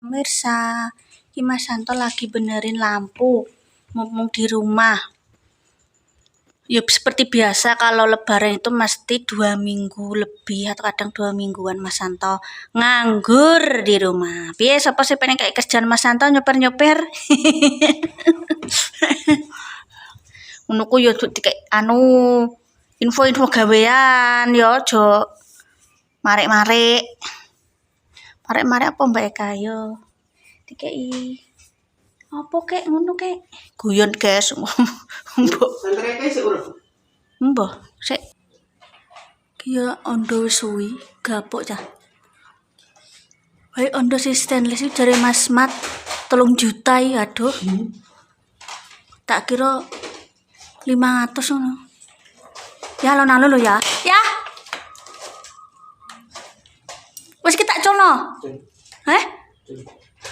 Pemirsa, ini Mas Santo lagi benerin lampu, mumpung di rumah. Ya seperti biasa kalau lebaran itu mesti 2 minggu lebih atau kadang 2 mingguan Mas Santo nganggur di rumah. Biasa apa sih pengen kayak kerjaan Mas Santo nyoper-nyoper. Menurutku ya kayak info-info gawean ya aja marek-marek. Marek-marek apa Mbak Eka yo? Dikei apa kek ngono kek? Guyon guys. Mbok. Santreke sik urip. Mbah, sik. Ya ondo wis suwi, gapuk cah. Wae ondo si stainless iki jare Mas Mat 3 juta ya, aduh. Tak kira 500 ngono. Ya alon-alon lho ya. Ya. Wis kita colno. Heh?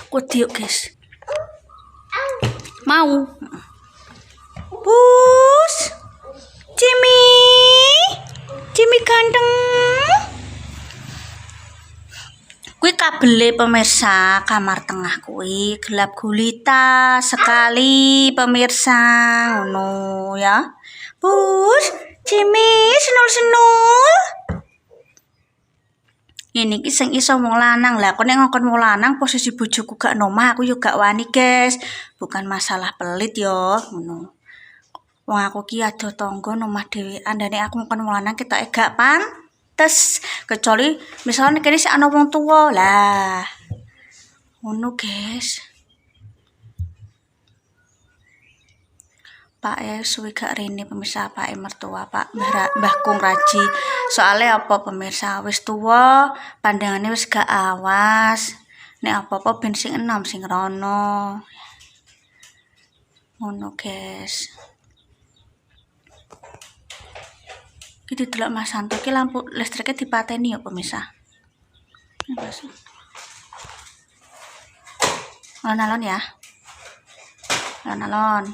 Kudiuk, guys. Mau. Bus. Jimmy ganteng. Kuwi kabele pemirsa kamar tengah kuwi gelap gulita sekali pemirsa ngono ya. Bus, Jimmy senul-senul. Ini ki sing iso wong lanang lah, kok nek ngongkon wong lanang posisi bojoku gak nomah aku yo gak wani, guys. Bukan masalah pelit yo, ngono. Wong aku ki ado tangga nomah dhewean, dene aku ngongkon wong lanang ketoke gak pantes. Kecuali misalnya kene sik ana wong tuwa lah. Ngono, guys. Pak suwi gak rene pemirsa Pak mertua Pak Mbah Kung Raji. Soalnya apa pemirsa wis tuwa, pandangane wis gak awas. Nek apa-apa ben sing enom sing rono. Ngono, guys. Iki didelok Mas Santo ki lampu listriknya dipateni ya pemirsa. Alon-alon ya. Alon-alon.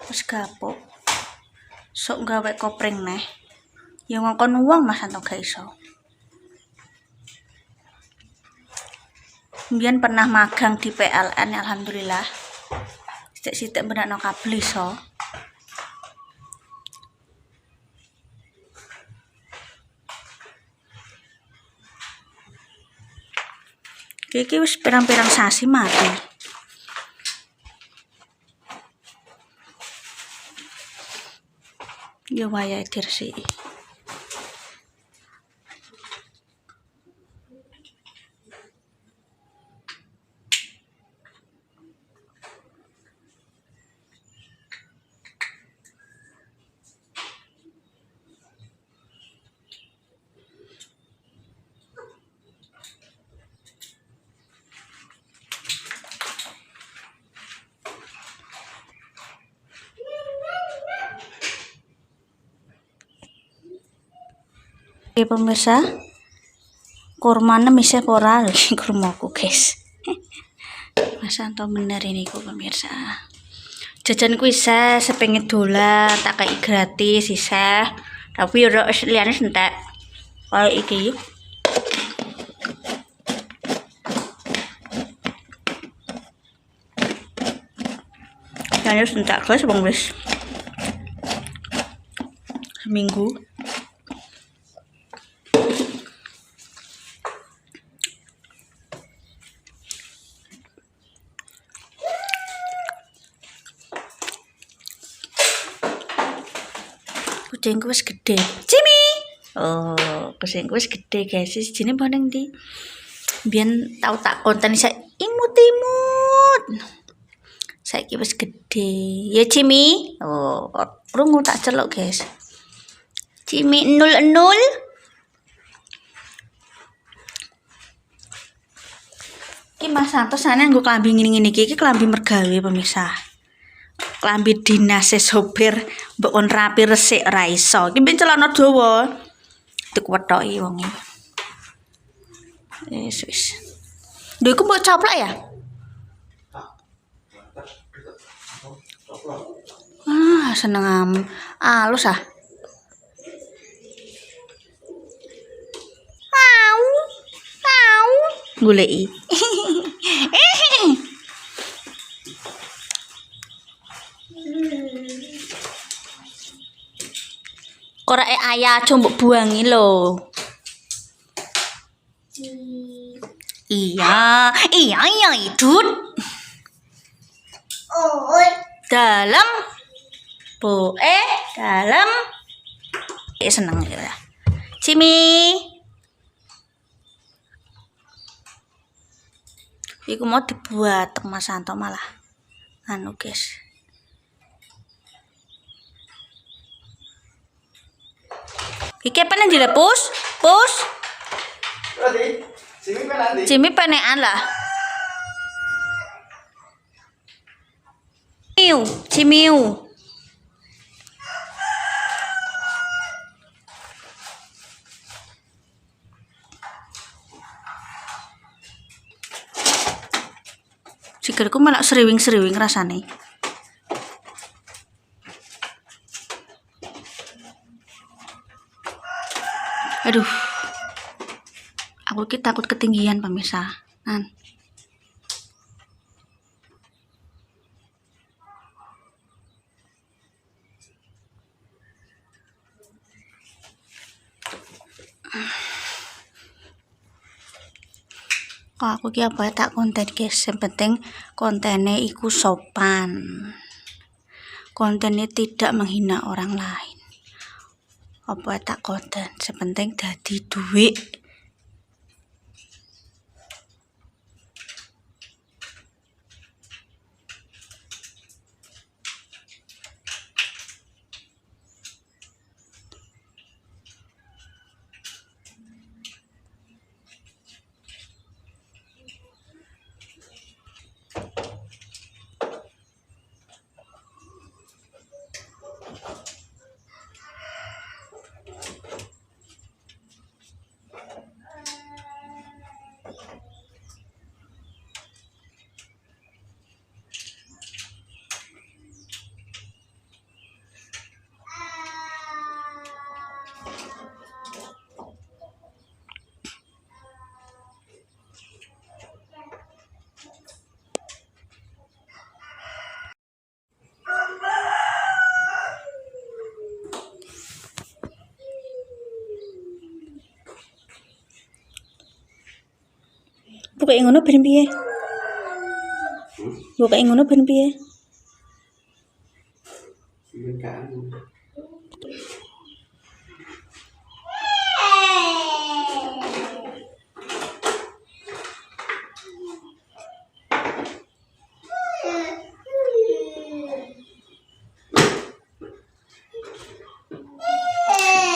Wis gapuk. Sok gawe kopring neh. Ya ngongkon uang Mas Santo gak iso. Mbiyen pernah magang di PLN alhamdulillah. Sithik-sithik benakno kabel iso. Iki wis pirang-pirang sasi mati. Ya wayahe diresiki. Oke pemirsa, kurmane misih ora iki kurmaku guys. Mas Santo bener ini ku pemirsa. Jajan ku isih sepengin dolar tak kei gratis isih. Tapi ora liyane entek. Kayak iki. Liyane entek guys wong wis seminggu. Kucingku wis gede. Jimmy. Oh, kucingku wis gede, guys. Sijine mbah ning ndi? Biyen tau tak konten isa imut-imut. Saiki wis gede. Ya Jimmy. Oh, krungu tak celuk, guys. Jimmy 00. Iki Mas Santo sana nggo klambi ngene-ngene iki klambi mergawe pemirsa. Klambi dinas sopir mbok kon rapi resik ora iso. Iki ben celana dawa. Dikuwethoki wong iki. Wis. Lho iku mbok coplak ya? Seneng alus ah. Au. goleki. Korake ayah aja mbok buangi lho. Iya, Idut. Dalam dalam. Seneng ya. Cimi. Iku mau dibuat Mas Santo malah anu guys. Iki apa nang dilepus? Pus. Cimi penekan lah. Cimiu. Sikilku malah seriwing-seriwing rasane. Aduh. Aku takut ketinggian pemirsa. Kok aku ki apa tak konten guys, yang penting kontennya iku sopan, kontennya tidak menghina orang lain. Apa tak konten, sepenting dadi duit. Buka ngono ben piye? Buka ngono ben piye?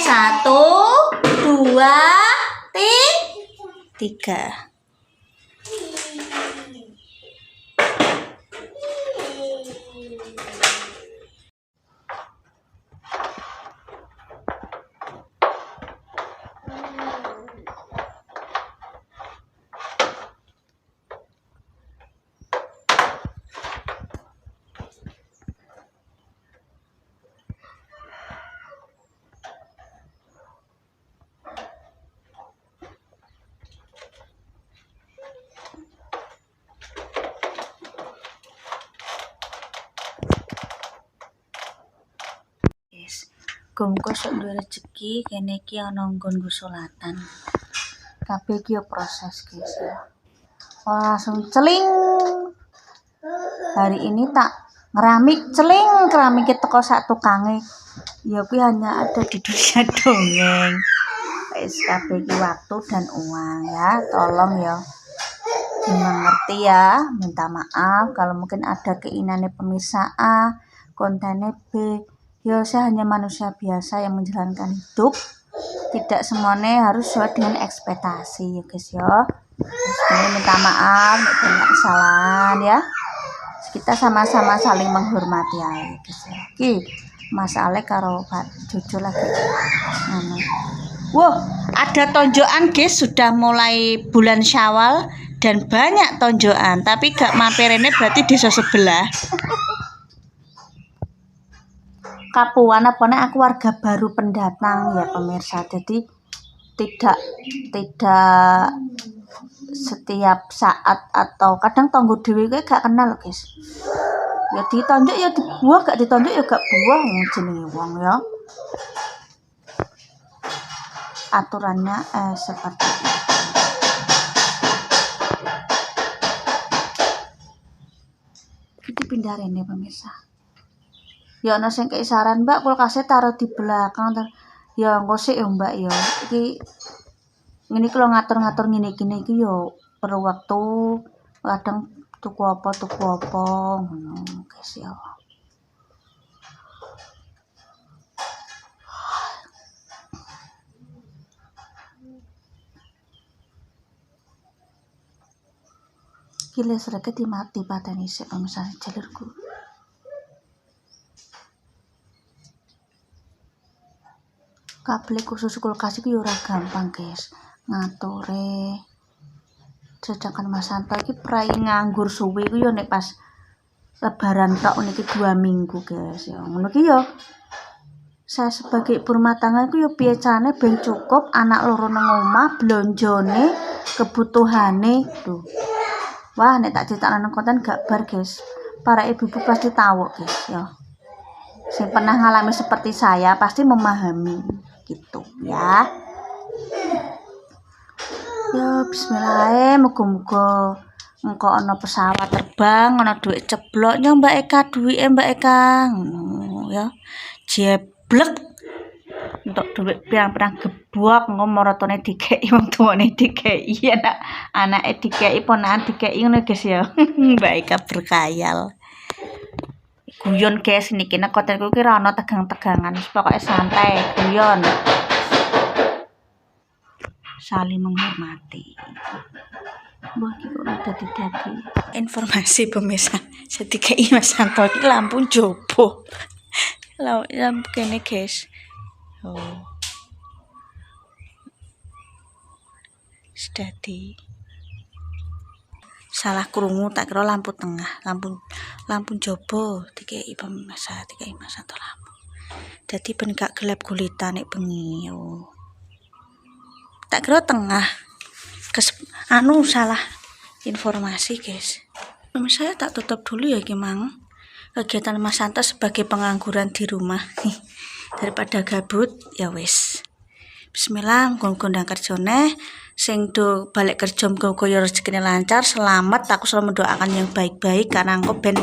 Satu, dua, tiga. Muga sok duwe rezeki kene iki ana nggon salatan. Kabeh iki yo proses guys ya. Langsung celing. Hari ini tak ngeramik celing, keramik teko sak tukange. Ya kuwi hanya ada di dunia dongeng. Wis kabeh iki waktu dan uang ya. Tolong ya dimengerti ya, minta maaf kalau mungkin ada keinginannya pemirsa A, kontennya B. Ya, saya hanya manusia biasa yang menjalankan hidup. Tidak semuanya harus sesuai dengan ekspektasi ya guys ya. Terus minta maaf, banyak kesalahan ya. Kita sama-sama saling menghormati ya guys ya. Oke, Mas Ale karo Pak Jojo lagi. Wah, ada tonjokan guys, sudah mulai bulan Syawal dan banyak tonjokan, tapi gak mampir ini berarti desa sebelah. Kapuan apane aku warga baru pendatang ya pemirsa, jadi tidak setiap saat atau kadang tonggo dhewe kuwi gak kenal guys. Ya ditonjok ya dibuah, gak ditonjok ya gak buah jenenge wong ya. Aturannya seperti itu. Iki pindah rene pemirsa. Ya ana sing kei saran, Mbak, kulkasnya taruh di belakang. Ya engko sik ya, Mbak ya. Iki ngene iki lho ngatur-ngatur ngene iki ya perlu waktu. Kadang tuku apa ngono, guys ya. Iki listrike dipateni sik pemirsa jalurku. Kabel khusus kulkas iki ora gampang, guys. Ngature. Sedangkan Mas Santo iki prai nganggur suwe ku ya nek pas lebaran tok niki 2 minggu, guys. Ya ngono ki ya. Saya sebagai ibu rumah tangga iku ya piye carane ben cukup anak loro nang omah, blonjone, kebutuhane tuh. Wah, nek tak critakno nang konten gak bar, guys. Para ibu-ibu pasti tahu, guys, ya. Sing pernah ngalami seperti saya pasti memahami gitu ya. Ya bismillah, muga-muga engko ana pesawat terbang, ana duit cebloknya Mbak Eka, duwike Mbak Eka. Ngono ya. Jeblek. Untuk duit pirang-pirang gebok engko marotone dikeki wong tuane dikeki anake dikeki ponakan dikeki ngono guys ya. Mbak Eka berkhayal. Guyon guys niki nek kontenku ki ora ana tegang-tegangan, pokoke santai, guyon. Saling menghormati. Wah, iki kok dadi informasi pemirsa. Sedikit Mas Santo iki lampu jopo. Lampu kene, guys. Oh. Sedadi salah krungu tak kira lampu tengah, lampu jopo dikei pemirsa, dikei Mas Santo lampu. Dadi ben gak gelap gulitan nek bengi. Oh. Tak kira tengah. Salah informasi, guys. Saya tak tutup dulu ya Mang. Kegiatan Mas Santo sebagai pengangguran di rumah. Daripada gabut, ya wis. Bismillah, gondang kerjone sing do balik kerja muga-muga rezekine lancar, selamat. Aku selalu mendoakan yang baik-baik karena engko ben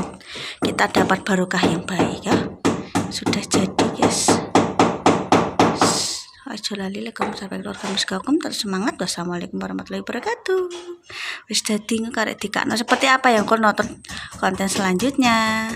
kita dapat barokah yang baik ya. Sudah jadi, guys. Terus semangat. Wassalamualaikum warahmatullahi wabarakatuh. Wis dadi karek dikakno seperti apa yang kon nonton konten selanjutnya.